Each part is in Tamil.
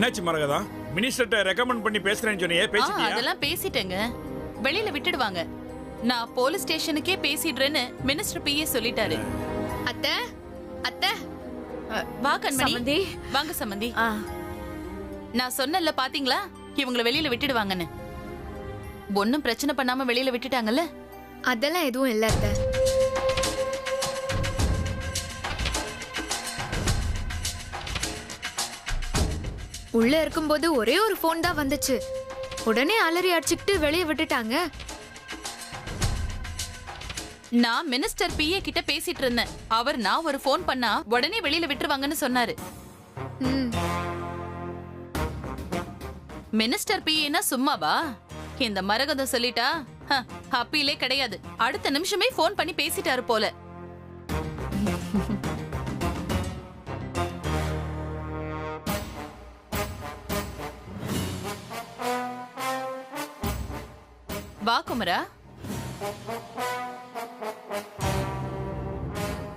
என்னாச்சு மரகதா? மினிஸ்டர்ட்ட ரெக்கமெண்ட் பண்ணி பேசுறேன்னு சொன்னியே, பேசிட்டியா? அதெல்லாம் பேசிட்டேங்க. வெளியில விட்டுடுவாங்க. நான் போலீஸ் ஸ்டேஷனுக்கே பேசிடுறேன்னு மினிஸ்டர் பிஏ சொல்லிட்டாரு. அத்தை அத்தை வா கண்மணி. சம்மந்தி. வாங்க சம்மந்தி. நான் சொன்னல பாத்தீங்களா, இவங்கள வெளியில விட்டுடுவாங்கன்னு. ஒன்னும் பிரச்சனை பண்ணாம வெளியில விட்டுட்டாங்கல்ல? அதெல்லாம் எதுவும் இல்ல அத்தை. உள்ள இருக்கும்போது ஒரே ஒரு போன் தான் வந்துச்சு. உடனே அலறி அடிச்சுக்கிட்டு வெளியே விட்டுட்டாங்க. நான் மினிஸ்டர் பிஏ கிட்ட பேசிட்டு இருந்தேன். அவர் நான் ஒரு போன் பண்ணா உடனே வெளியில விட்டுருவாங்கன்னு சொன்னாரு. ம். மினிஸ்டர் பிஏனா சும்மாவா? இந்த மரகதம் சொல்லிட்டா அப்பீலே கிடையாது. அடுத்த நிமிஷமே போன் பண்ணி பேசிட்டாரு போல. வா குமரா.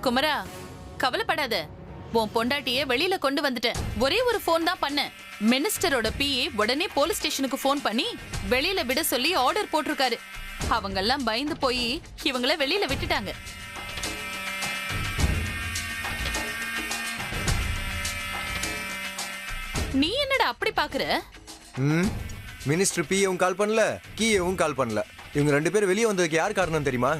குமரா, கவலைப்படாத. உன் பொண்டாட்டிய வெளியில கொண்டு வந்துட்டேன். ஒரே ஒரு போன் தான் பண்ண. மினிஸ்டரோட பிஏ உடனே போலீஸ் ஸ்டேஷனுக்கு போன் பண்ணி வெளியில விட சொல்லி ஆர்டர் போட்டிருக்காரு. அவங்க எல்லாம் பயந்து போய் இவங்கள வெளியில விட்டுட்டாங்க. நீ என்னடா அப்படி பாக்குற? மினிஸ்டர் பிஏவும் கால் பண்ணல, கீஏவும் கால் பண்ணல. இவங்க 2 பேரும் வெளியே வந்ததுக்கு யார் காரணம் தெரியுமா?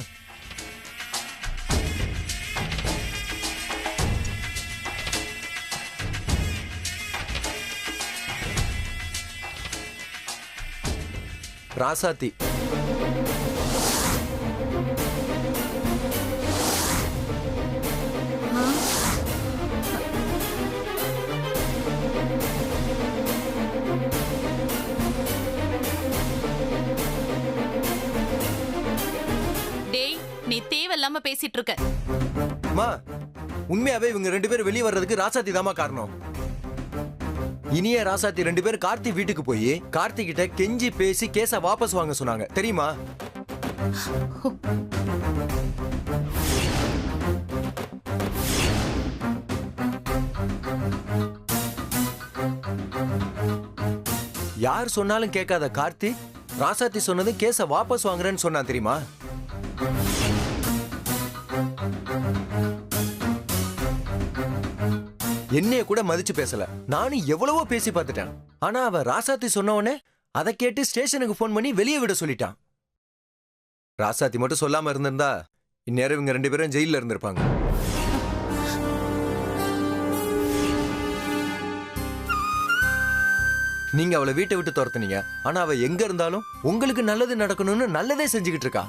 ராசாத்தி. டேய், நீ தேவையில்லாம பேசிட்டு இருக்க. அம்மா, உண்மையாவே இவங்க 2 பேரும் வெளியே வர்றதுக்கு ராசாத்தி தாமா காரணம். இனிய ராசாத்தி 2 பேரும் கார்த்தி வீட்டுக்கு போய் கார்த்தி கிட்ட கெஞ்சி பேசி கேஸ வாபஸ் வாங்க சொன்னாங்க தெரியுமா? யார் சொன்னாலும் கேட்காத கார்த்தி ராசாத்தி சொன்னது கேஸ வாபஸ் வாங்குறேன்னு சொன்னா தெரியுமா? என்னைய கூட மதிச்சு பேசல. நானும் எவ்வளவோ பேசி பார்த்துட்டேன். ஆனா அவ ராசாத்தி சொன்ன உடனே அதை கேட்டு ஸ்டேஷனுக்கு போன் பண்ணி வெளியே விட சொல்லிட்டான். ராசாத்தி மட்டும் சொல்லாம இருந்திருந்தா இந்நேரம் இவங்க 2 பேரும் ஜெயில இருந்திருப்பாங்க. நீங்க அவளை வீட்டை விட்டு துரத்துனீங்க. ஆனா அவ எங்க இருந்தாலும் உங்களுக்கு நல்லது நடக்கணும்னு நல்லதே செஞ்சுக்கிட்டு இருக்கா.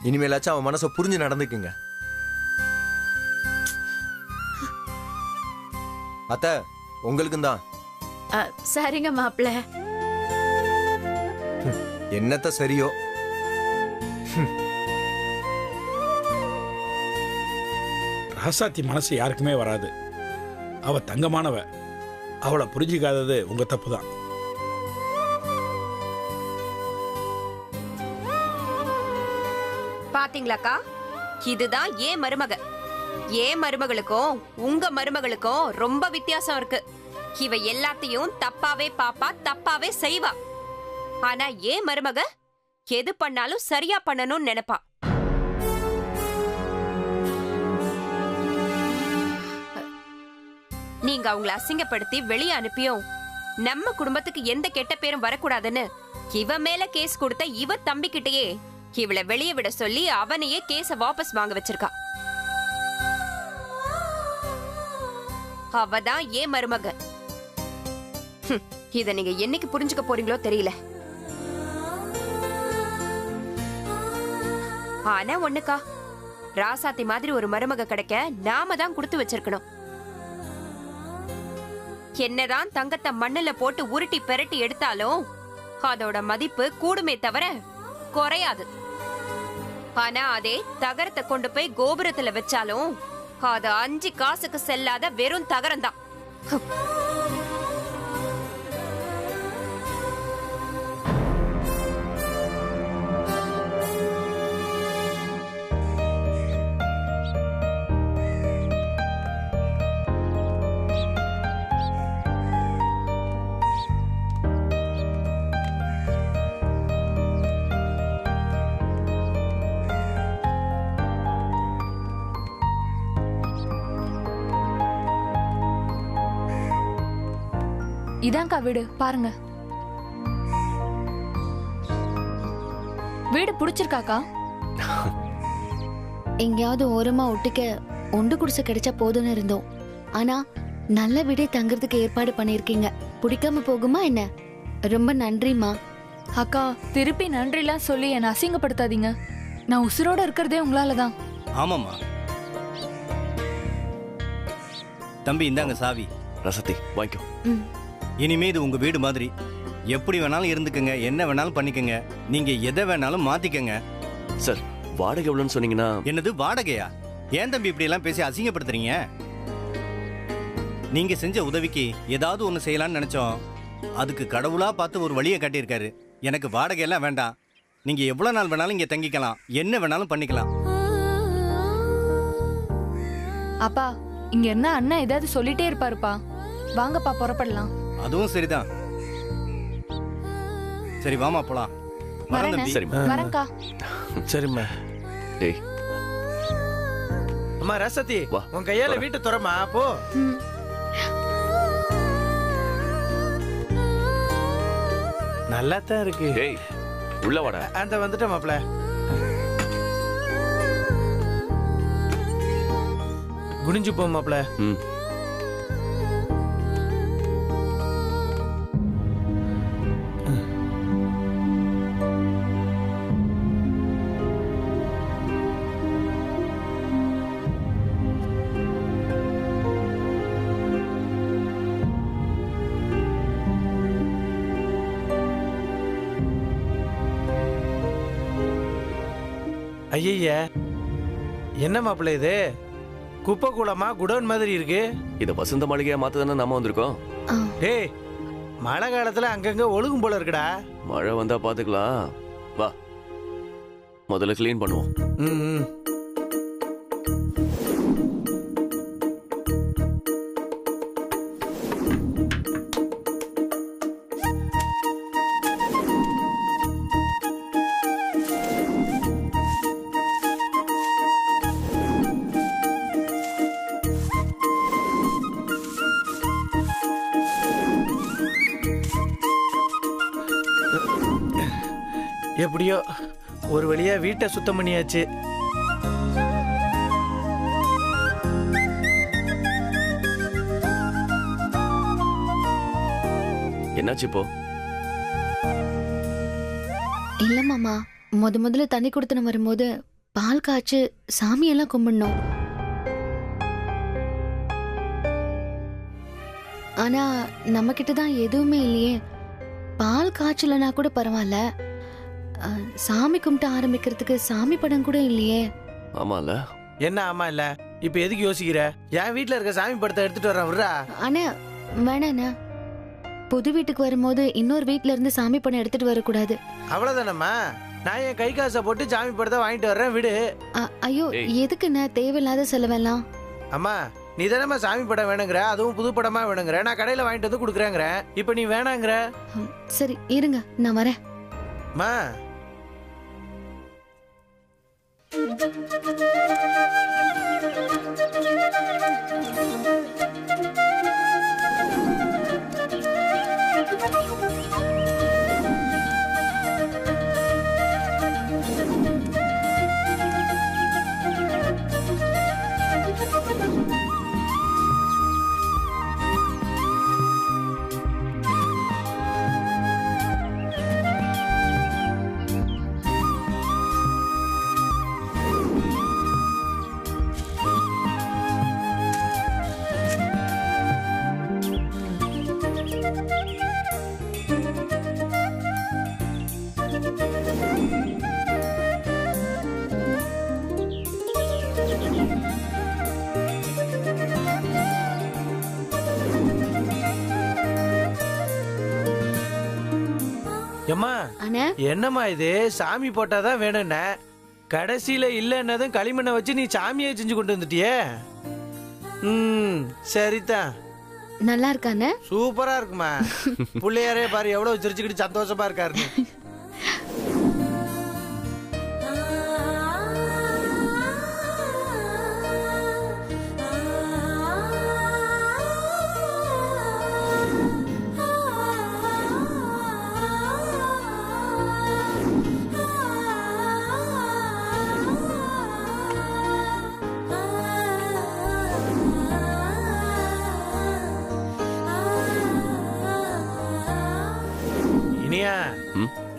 இனிமேலாச்சும் அவன் மனசை புரிஞ்சு நடந்துக்குங்க. அத்த, உங்களுக்கும் தான். சரிங்க மாப்பிள்ள. என்னத்த சரியோ. ராசாத்தி மனசு யாருக்குமே வராது. அவ தங்கமானவ. அவளை புரிஞ்சிக்காதது உங்க தப்பு தான். பாத்தீங்களாக்கா, இதுதான் ஏன் மருமக. ஏன் மருமகளுக்கும் உங்க மருமகளுக்கும் ரொம்ப வித்தியாசம் இருக்கு. இவ எல்லாத்தையும் தப்பாவே பாப்பா, தப்பாவே செய்வா. ஆனா ஏன் மருமக எது பண்ணாலும் சரியா பண்ணணும்னு நினைப்பா. நீங்க அவங்கள அசிங்கப்படுத்தி வெளியே அனுப்பியும் நம்ம குடும்பத்துக்கு எந்த கெட்ட பேரும் வரக்கூடாதுன்னு இவ மேல கேஸ் கொடுத்த இவ தம்பிக்கிட்டயே இவளை வெளியே விட சொல்லி அவனையே கேஸ வாபஸ் வாங்க வச்சிருக்கா. அவதான் ஏன் மருமக. இத நீங்க என்னைக்கு புரிஞ்சுக்க போறீங்களோ தெரியல. ஆனா ஒண்ணுக்கா, ராசாத்தி மாதிரி ஒரு மருமக கிடைக்க நாம தான் கொடுத்து வச்சிருக்கணும். என்னதான் தங்கத்தை மண்ணுல போட்டு உருட்டி பெரட்டி எடுத்தாலும் அதோட மதிப்பு கூடுமே தவிர குறையாது. ஆனா அதே தகரத்தை கொண்டு போய் கோபுரத்துல வச்சாலும் அது 5 காசுக்கு செல்லாத வெறும் தகரம் தான். இதான்க்கா வீடு பாருங்க. வீடு பிடிச்சிருக்காக்கா? எங்கேயாவது ஓரமா ஒட்டிக்க ஒண்டு குடிசை கிடைச்சா போதும்னு இருந்தோம். ஆனா நல்ல வீடே தங்குறதுக்கு ஏற்பாடு பண்ணிருக்கீங்க. பிடிக்காம போகுமா என்ன? ரொம்ப நன்றிமா. அக்கா திருப்பி நன்றிலாம் சொல்லி என்னை அசிங்கப்படுத்தாதீங்க. நான் உசுரோட இருக்கிறதே உங்களால தான். ஆமாம்மா. தம்பி இந்தாங்க சாவி. ரசத்தி வாங்கிக்கோ. இனிமே இது உங்க வீடு மாதிரி. எப்படி வேணாலும் இருந்துக்கங்க, என்ன வேணாலும் பண்ணிக்கங்க, நீங்க எதை வேணாலும் மாத்திக்கங்க. சார் வாடகை எவ்வளோன்னு சொன்னீங்கன்னா. என்னது வாடகையா? ஏன் தம்பி இப்படி எல்லாம் பேசி அசிங்கப்படுத்துறீங்க? நீங்க செஞ்ச உதவிக்கு ஏதாவது ஒண்ணு செய்யலாம்னு நினைச்சோம். அதுக்கு கடவுளா பார்த்து ஒரு வழியை காட்டியிருக்காரு. எனக்கு வாடகை எல்லாம் வேண்டாம். நீங்க எவ்வளவு நாள் வேணாலும் இங்க தங்கிக்கலாம், என்ன வேணாலும் பண்ணிக்கலாம். அப்பா இங்க இருந்தா அண்ணன் ஏதாவது சொல்லிட்டே இருப்பாருப்பா. வாங்கப்பா புறப்படலாம். அதுவும் சரிதான். சரி வாமா போலாம். வரேன் தம்பி. சரிம்மா. வரேன்க்கா. சரிம்மா. டேய் அம்மா ரசத்தி வா. உன் கையால வரேன். வீட்டை துறமா போ. நல்லா தான் இருக்கு. டேய் உள்ள வாடா. அந்த வந்துட்டேன் மாப்ள. குனிஞ்சு போ மாப்ள. ம். ஐய என்ன மாப்பிள்ள இது? குப்பை கூலமா குடோன் மாதிரி இருக்கு. இத வசந்த மாளிகையா மாத்ததானே நாம வந்திருக்கோம். டேய் மழை காலத்துல அங்கங்க ஒழுகும் போல இருக்குடா. மழை வந்தா பாத்துக்கலாம். வா முதல்ல கிளீன் பண்ணுவோம். ம். எப்படியோ ஒரு வழியா வீட்டை சுத்தம் பண்ணியாச்சு. என்னாச்சு இப்போ? இல்ல மாமா, முதல்ல தண்ணி கொடுத்துன வரும்போது பால் காய்ச்சு சாமியெல்லாம் கும்பிடணும். ஆனா நம்ம கிட்ட தான் எதுவுமே இல்லையே. பால் காய்ச்சலனா கூட பரவாயில்ல, சாமி கும்பிட்டு ஆரம்பிக்கிறதுக்கு சாமி படம் கூட இல்லையே. ஆமால. என்ன ஆமா இல்ல? இப்ப எதுக்கு யோசிக்கிற? என் வீட்டுல இருக்க சாமி படத்தை எடுத்துட்டு வரேன் விடுறா. அண்ணா வேணாண்ணா, புது வீட்டுக்கு வரும்போது இன்னொரு வீட்டுல இருந்து சாமி படம் எடுத்துட்டு வரக்கூடாது. அவ்வளவுதானம்மா. நான் என் கை காசை போட்டு சாமி படத்தை வாங்கிட்டு வர்றேன் விடு. ஐயோ எதுக்குண்ணா தேவையில்லாத செலவெல்லாம்? அம்மா நீ தானம்மா சாமி படம் வேணுங்கிற, அதுவும் புது படமா வேணுங்கிற. நான் கடையில வாங்கிட்டு வந்து கொடுக்குறேங்கிற. இப்ப நீ வேணாங்கிற. சரி இருங்க நான் வரேன். மா எம்மா என்னம்மா இது? சாமி போட்டாதான் வேணும்ன, கடைசியில இல்லன்னதும் களிமண்ணை வச்சு நீ சாமியை செஞ்சு கொண்டு வந்துட்டியே. சரிதான். நல்லா இருக்கானே? சூப்பரா இருக்குமா. பிள்ளையாரே பாரு எவ்வளவு சிரிச்சுக்கிட்டு சந்தோஷமா இருக்காருன்னு.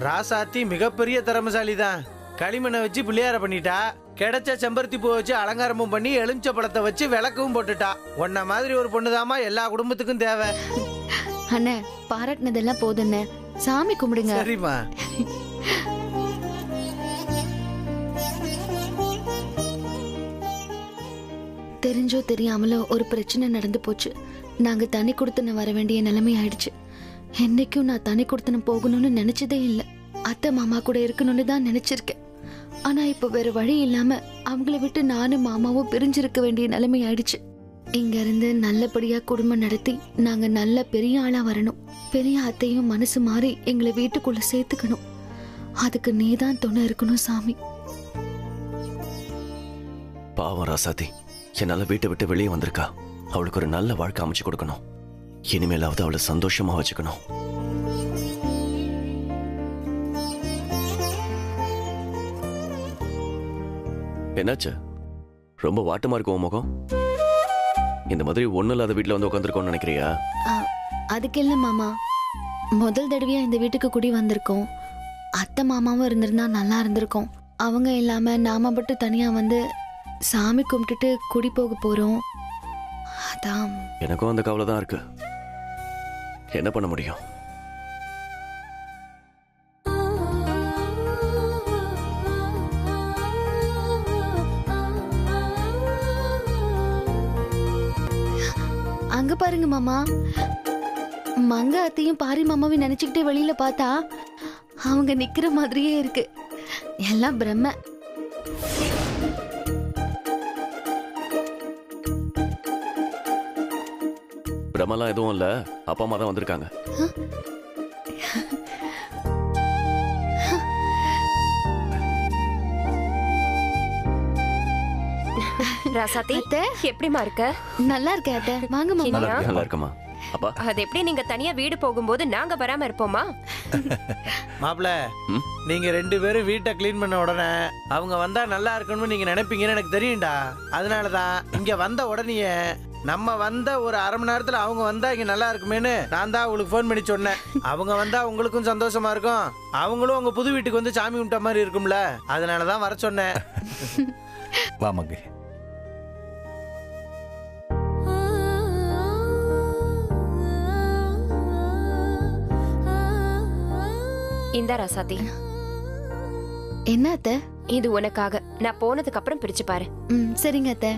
ராசாத்தி மிகப்பெரிய திறமசாலி தான். களிமண்ணை வச்சு பிள்ளையார பண்ணிட்டா, கிடைச்ச செம்பருத்தி பூ வச்சு அலங்காரமும் பண்ணி எலுமிச்சை பழத்தை வச்சு விளக்கவும் போட்டுட்டா. உன்ன மாதிரி ஒரு பொண்ணுதாம்மா எல்லா குடும்பத்துக்கும் தேவை. அண்ணே பாராட்டினதெல்லாம் போதுண்ணே, சாமி கும்பிடுங்க. சரிம்மா. தெரிஞ்சோ தெரியாமலோ ஒரு பிரச்சனை நடந்து போச்சு. நாங்க தனி கொடுத்தன வர வேண்டிய நிலைமை ஆயிடுச்சு. என்னைக்கும் நான் தனி கொடுத்தன போகணும்னு நினைச்சதே இல்லை. அத்தை மாமா கூட இருக்கணும்னு தான் நினைச்சிருக்கேன். ஆனா இப்ப வேற வழி இல்லாம அவங்கள விட்டு நானும் மாமாவும் பிரிஞ்சிருக்க வேண்டிய நிலைமை ஆயிடுச்சு. இங்க இருந்து நல்லபடியா குடும்பம் நடத்தி நாங்க நல்ல பெரிய ஆளா வரணும். பெரிய அத்தையும் மனசு மாறி எங்களை வீட்டுக்குள்ள சேர்த்துக்கணும். அதுக்கு நீதான் துணை இருக்கணும் சாமி. பாவம் ராசாத்தி, என்னால வீட்டை விட்டு வெளியே வந்திருக்கா. அவளுக்கு ஒரு நல்ல வாழ்க்கை அமைச்சு கொடுக்கணும். இனிமேலாவது அவளை சந்தோஷமா வச்சுக்கணும். என்னாச்சு? ரொம்ப வாட்டமா இருக்கும் முகம். இந்த மாதிரி ஒண்ணு இல்லாத வீட்டுல வந்து உட்காந்துருக்கோம்னு நினைக்கிறியா? அதுக்கு இல்ல மாமா, முதல் தடவையா இந்த வீட்டுக்கு குடி வந்திருக்கோம். அத்தை மாமாவும் இருந்திருந்தா நல்லா இருந்திருக்கும். அவங்க இல்லாம நாம மட்டும் தனியா வந்து சாமி கும்பிட்டுட்டு குடி போக போறோம். அதான் எனக்கும் அந்த கவலை தான் இருக்கு. என்ன பண்ண முடியும்? அங்க பாருங்க மாமா, மங்க அத்தையும் பாரி மாமாவையும் நினைச்சுக்கிட்டே வெளியில பார்த்தா அவங்க நிக்கிற மாதிரியே இருக்கு. எல்லாம் பிரம்ம. பிரம்மலாம் எதுவும் இல்ல, அப்பா அம்மா தான் வந்திருக்காங்க. ராசாத்தி, அத்தை எப்படிமா இருக்க? நல்லா இருக்கேன் அத்தை, வாங்க மாமா. நல்லா இருக்கமா. அப்பா அது எப்படி நீங்க தனியா வீடு போகும்போது நாங்க வராம இருப்போமா? மாப்பிள்ள, நீங்க 2 பேரும் வீட்டை கிளீன் பண்ண உடனே அவங்க வந்தா நல்லா இருக்கணும்னு நீங்க நினைப்பீங்கன்னு எனக்கு தெரியும்டா. அதனாலதான் இங்க வந்த உடனே நம்ம வந்த ஒரு அரை மணி நேரத்துல அவங்க வந்தா இங்க நல்லா இருக்குமேன்னு நான் தான் அவங்களுக்கு ஃபோன் பண்ணி சொன்னேன். அவங்க வந்தா உங்களுக்கும் சந்தோஷமா இருக்கும், அவங்களும் உங்க புது வீட்டுக்கு வந்து சாமி கும்பிட்ட மாதிரி இருக்கும்ல. அதனாலதான் வர சொன்னேன். வாமங்க. இந்த ராசாத்தி, என்ன அத்தை? இது உனக்காக. நான் போனதுக்கு அப்புறம் பிரிச்சு பாரு. சரிங்க அத்தை.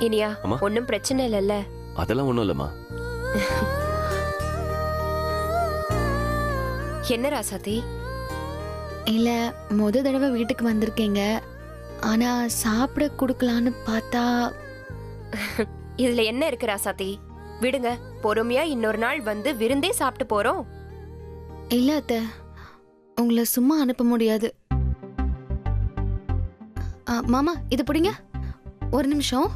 இனியா, அம்மா. ஒன்னும் பிரச்சனை இல்லைல்ல? அதெல்லாம் ஒண்ணும் இல்லம்மா. என்ன ராசாத்தி? இல்ல, முத தடவை வீட்டுக்கு வந்திருக்கீங்க. ஆனா சாப்பிட குடுக்கலான்னு பார்த்தா இதுல என்ன இருக்கு ராசாத்தி? விடுங்க, பொறுமையா இன்னொரு நாள் வந்து விருந்தே சாப்பிட்டு போறோம். இல்ல அத்தை, உங்களை சும்மா அனுப்ப முடியாது. மாமா இது பிடிங்க, ஒரு நிமிஷம்.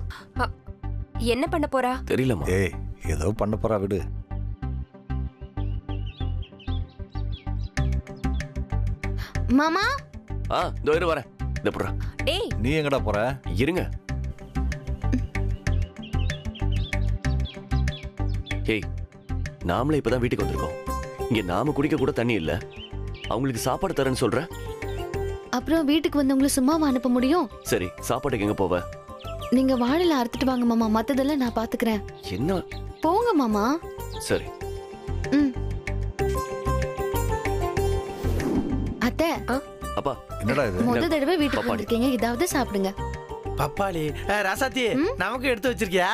என்ன பண்ண போறா? தெரியலம்மா. ஏய், ஏதோ பண்ண போறா, விடு. மாமா. இதோ இரு வரேன். இத போறா. டேய், நீ எங்கடா போற? இருங்க. ஏய், நாமளே இப்பதான் வீட்டுக்கு வந்திருக்கோம். இங்க நாம குடிக்க கூட தண்ணி இல்ல, அவங்களுக்கு சாப்பாடு தரேன்னு சொல்ற. அப்புறம் வீட்டுக்கு வந்தவங்களை சும்மாவா அனுப்ப முடியும்? சரி, சாப்பாட்டுக்கு எங்க போவ? நீங்க வாழையில அறுத்துட்டு வாங்க மாமா, மத்ததெல்லாம் நான் பாத்துக்கிறேன். என்ன? போங்க மாமா. சரி. அத்தை, அப்பா, என்னடா இது? முத தடவை வீட்டுக்கு வந்திருக்கீங்க, ஏதாவது சாப்பிடுங்க. பப்பாளி. ராசாத்தி, நமக்கு எடுத்து வச்சிருக்கியா?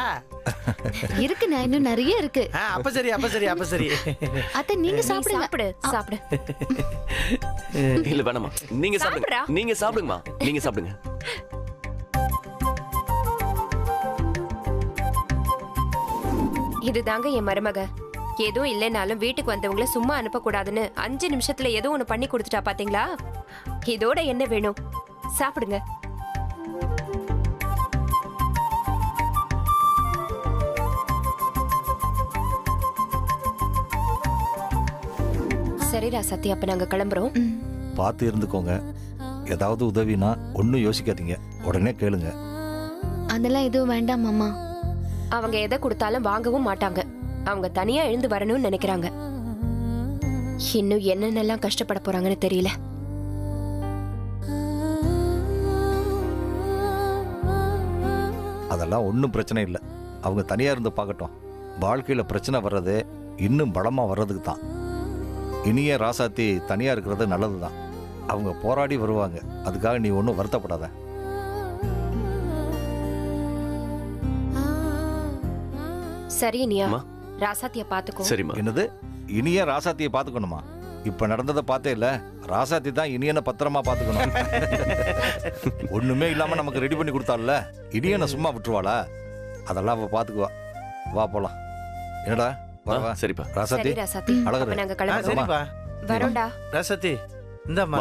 இருக்கு, நான் இன்னும் நிறைய இருக்கு. அப்ப சரி, அப்ப சரி, அப்ப சரி. அத்தை நீங்க சாப்பிடுங்க. சாப்பிடு சாப்பிடு. இல்ல வேணாமா, நீங்க சாப்பிடுங்க. நீங்க சாப்பிடுங்கம்மா, நீங்க சாப்பிடுங்க. இதுதாங்க என் மருமக. எதுவும் இல்லைனாலும் வீட்டுக்கு வந்தவங்கள சும்மா அனுப்ப கூடாதுன்னு 5 நிமிஷத்துல ஏதோ ஒண்ணு பண்ணி கொடுத்துட்டா பாத்தீங்களா? இதோட என்ன வேணும்? சாப்பிடுங்க. சரி ராசாத்தி, அப்ப நாங்க கிளம்புறோம். பார்த்து இருந்துக்கோங்க. ஏதாவது உதவினா ஒன்னும் யோசிக்காதீங்க, உடனே கேளுங்க. அதெல்லாம் எதுவும் வேண்டாம் மாமா. அவங்க எதை கொடுத்தாலும் வாங்கவும் மாட்டாங்க. அவங்க தனியா எழுந்து வரணும்னு நினைக்கிறாங்க. இன்னும் என்னென்னலாம் கஷ்டப்பட போறாங்கன்னு தெரியல. அதெல்லாம் ஒன்றும் பிரச்சனை இல்லை. அவங்க தனியாக இருந்து பார்க்கட்டும். வாழ்க்கையில் பிரச்சனை வர்றது இன்னும் பலமாக வர்றதுக்கு தான். இனிய ராசாத்தி தனியாக இருக்கிறது நல்லது தான். அவங்க போராடி வருவாங்க. அதுக்காக நீ ஒன்றும் வருத்தப்படாத. சரி நீயா, ராசாத்திய பாத்துக்கோ. சரிம்மா. என்னது, இனிய ராசாத்தியை பார்த்துக்கணுமா? இப்போ நடந்ததை பார்த்தே இல்லை, ராசாத்தி தான் இனியனை பத்திரமா பார்த்துக்கணும். ஒன்றுமே இல்லாமல் நமக்கு ரெடி பண்ணி கொடுத்தால, இனியனை சும்மா விட்டுருவாளா? அதெல்லாம் அவள் பார்த்துக்குவா. வா போலாம். என்னடா வா. சரிப்பா. ராசாத்தி, சரி ராசாத்தி, அழகு. அப்ப நாங்க கிளம்புறோம். சரிப்பா. வரோம்டா. ராசாத்தி இந்தாம்மா.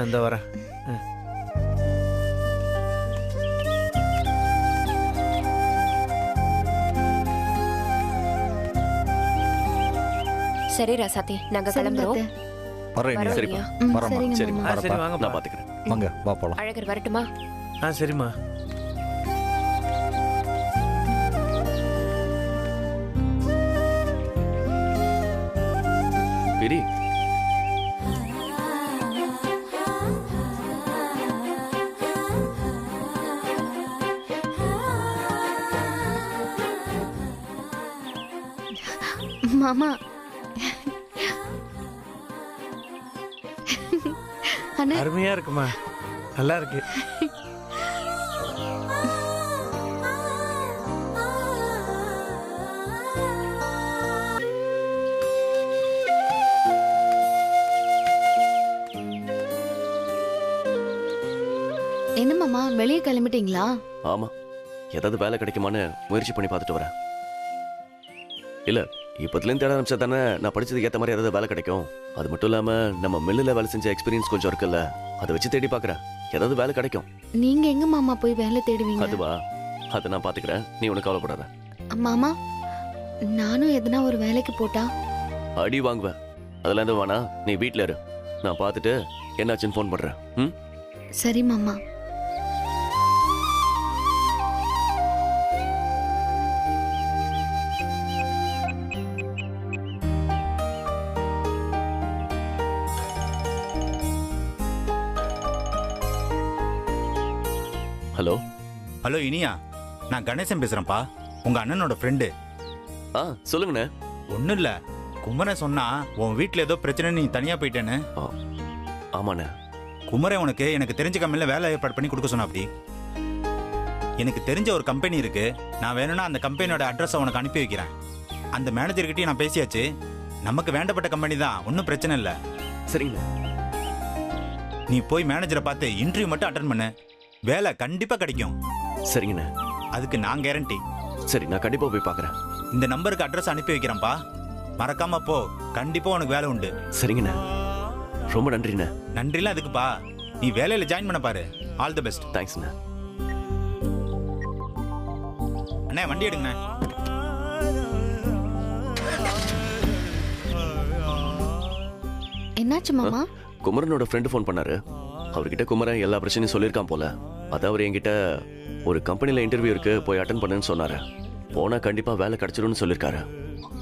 இந்த வரேன். சரி ராசாத்தி, நாங்க கிளம்புறோம். வரேன். வரோம் சரிப்பா. நீயா. வரமா. சரிம்மா. சரி வாங்கப்பா. நான் பார்த்துக்கிறேன். வாங்க, வா போலாம். அழகர் வரட்டுமா? சரிம்மா. பிரி. மாமா. அண்ணா, அருமையா இருக்குமா? நல்லா இருக்கு. என்ன மாமா, வெளியே கிளம்பிட்டீங்களா? ஆமா, ஏதாவது வேலை கிடைக்குமான்னு முயற்சி பண்ணி பார்த்துட்டு வரேன். இல்ல, இப்போதுலேருந்து தேட ஆரம்பிச்சா தானே நான் படிச்சதுக்கு ஏற்ற மாதிரி ஏதாவது வேலை கிடைக்கும். அது மட்டும் இல்லாம நம்ம மில்லில் வேலை செஞ்ச எக்ஸ்பீரியன்ஸ் கொஞ்சம் இருக்குல்ல, அதை வச்சு தேடி பார்க்குறேன். ஏதாவது வேலை கிடைக்கும். நீங்க எங்க மாமா போய் வேலை தேடுவீங்க? அதுவா, அதை நான் பார்த்துக்கிறேன். நீ ஒன்றும் கவலைப்படாத. மாமா, நானும் எதனா ஒரு வேலைக்கு போட்டா? அடி வாங்குவேன். அதெல்லாம் எதுவும் வேணா, நீ வீட்டில் இரு. நான் பார்த்துட்டு என்னாச்சுன்னு ஃபோன் பண்ணுறேன். ம், சரி மாமா. ஹலோ. ஹலோ இனியா, நான் கணேசன் பேசுறேன்ப்பா, உங்க அண்ணனோட ஃப்ரெண்டு. சொல்லுங்கண்ணே. ஒன்றும் இல்லை, குமரன் சொன்னா உன் வீட்டில் ஏதோ பிரச்சனை, நீ தனியாக போயிட்டேன்னு. ஆமாண்ணே. குமரன் உனக்கு எனக்கு தெரிஞ்ச கம்பெனியில் வேலை ஏற்பாடு பண்ணி கொடுக்க சொன்னா. அப்படி எனக்கு தெரிஞ்ச ஒரு கம்பெனி இருக்கு. நான் வேணும்னா அந்த கம்பெனியோட அட்ரஸை உனக்கு அனுப்பி வைக்கிறேன். அந்த மேனேஜர்கிட்டையும் நான் பேசியாச்சு. நமக்கு வேண்டப்பட்ட கம்பெனி தான், ஒன்றும் பிரச்சனை இல்லை. சரிங்க. நீ போய் மேனேஜரை பார்த்து இன்டர்வியூ மட்டும் அட்டன் பண்ணு, வேலை கண்டிப்பா கிடைக்கும். சரிங்கண்ணே. அதுக்கு நான் கேரண்டி. சரி, நான் கண்டிப்பா போய் பார்க்குறேன். இந்த நம்பருக்கு அட்ரஸ் அனுப்பி வைக்கிறேன்ப்பா, மறக்காம போ. கண்டிப்பா உனக்கு வேலை உண்டு. சரிங்கண்ணே, ரொம்ப நன்றிண்ணே. நன்றிலாம் அதுக்குப்பா, நீ வேலையில ஜாயின் பண்ண பாரு. All the best. தேங்க்ஸ்ண்ணே. அண்ணே, வண்டி எடுங்கண்ணே. என்னாச்சு மாமா? குமரனோட ஃப்ரெண்டு ஃபோன் பண்ணாரு. அவர்கிட்ட குமரன் எல்லா பிரச்சனையும் சொல்லியிருக்கான் போல. அதான் அவர் என்கிட்ட ஒரு கம்பெனியில் இன்டர்வியூ இருக்கு, போய் அட்டன் பண்ணுன்னு சொன்னாரு. போனா கண்டிப்பா வேலை கிடைச்சிடும்னு சொல்லியிருக்காரு.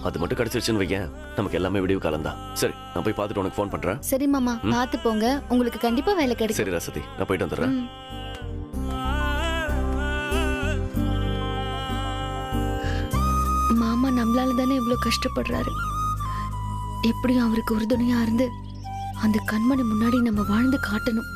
அது மட்டும் கிடைச்சிருச்சுன்னு வையேன், நமக்கு எல்லாமே விடிவு காலம் தான். சரி, நான் போய் பார்த்துட்டு உனக்கு ஃபோன் பண்றேன். சரி மாமா, பார்த்து போங்க, உங்களுக்கு கண்டிப்பா வேலை கிடைக்கும். சரி ரசதி, நான் போயிட்டு வந்துடுறேன். மாமா நம்மளால தானே இவ்வளவு கஷ்டப்படுறாரு. எப்படியும் அவருக்கு உறுதுணையா இருந்து அந்த கண்மணி முன்னாடி நம்ம வாழ்ந்து காட்டணும்.